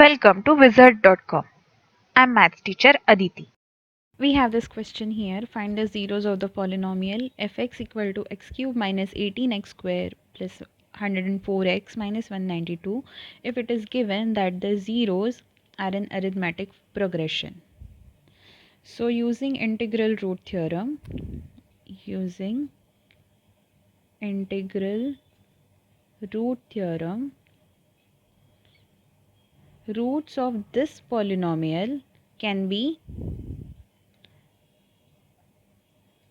Welcome to wizard.com. I'm maths teacher Aditi. We have this question here. Find the zeros of the polynomial fx equal to x cube minus 18x square plus 104x minus 192 if it is given that the zeros are in arithmetic progression. So using integral root theorem, roots of this polynomial can be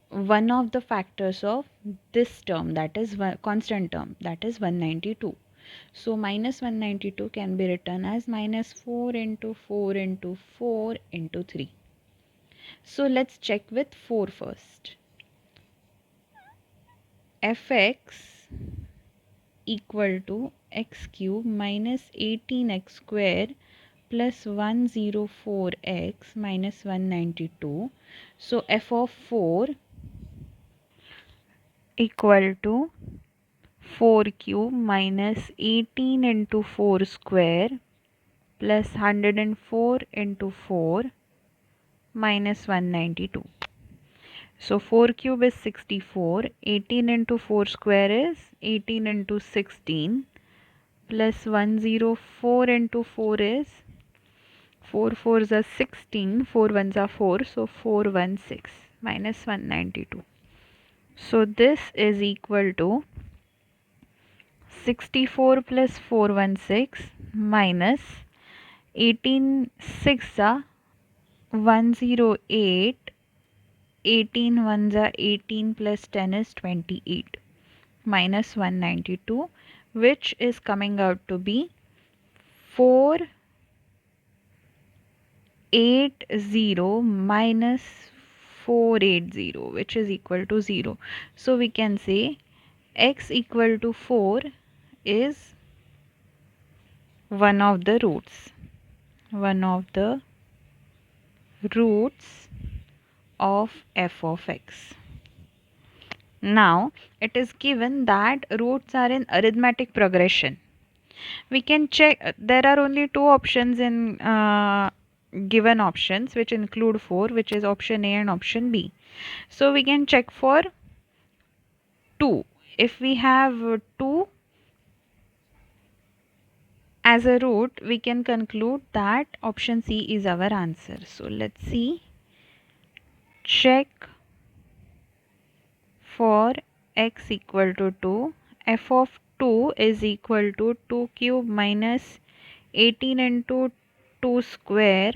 one of the factors of this term, that is constant term, that is 192. So minus 192 can be written as minus 4 into 4 into 4 into 3. So let's check with 4 first. Fx equal to x cube minus 18x square plus 104x minus 192. So f of 4 equal to 4 cube minus 18 into 4 square plus 104 into 4 minus 192. So 4 cube is 64, 18 into 4 square is 18 into 16 plus 104 into 4 is 4 fours are 16, 4 ones are 4, so 416 minus 192. So this is equal to 64 plus 416 minus 18 6 are 108, 18 ones are 18 plus 10 is 28 minus 192, which is coming out to be 480 minus 480, which is equal to 0. So we can say x equal to 4 is one of the roots of f of x. Now it is given that roots are in arithmetic progression. We can check, there are only two options in given options, which include 4, which is option A and option B. So we can check for 2. If we have 2 as a root, we can conclude that option C is our answer. So let's see. Check for x equal to 2. F of 2 is equal to 2 cube minus 18 into 2 square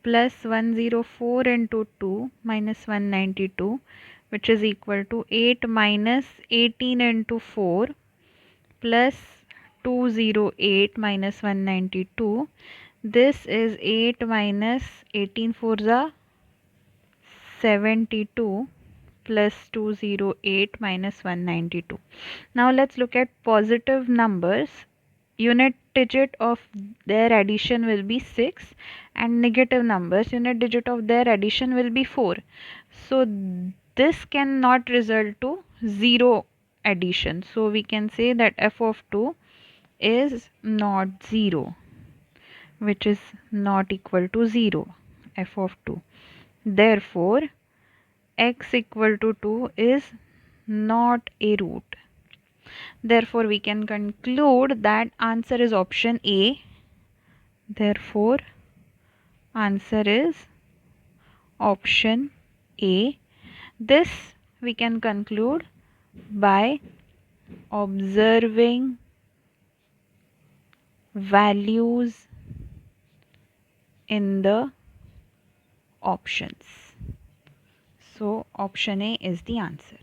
plus 104 into 2 minus 192, which is equal to 8 minus 18 into 4 plus 208 minus 192. This is 8 minus 18 fours are 72 plus 208 minus 192. Now let's look at positive numbers. Unit digit of their addition will be 6, and negative numbers, unit digit of their addition will be 4. So this cannot result to 0 addition. So we can say that f of 2 is not 0, which is not equal to 0, f of 2. Therefore x equal to 2 is not a root. Therefore we can conclude that answer is option A. Therefore answer is option A. This we can conclude by observing values in the options. So option A is the answer.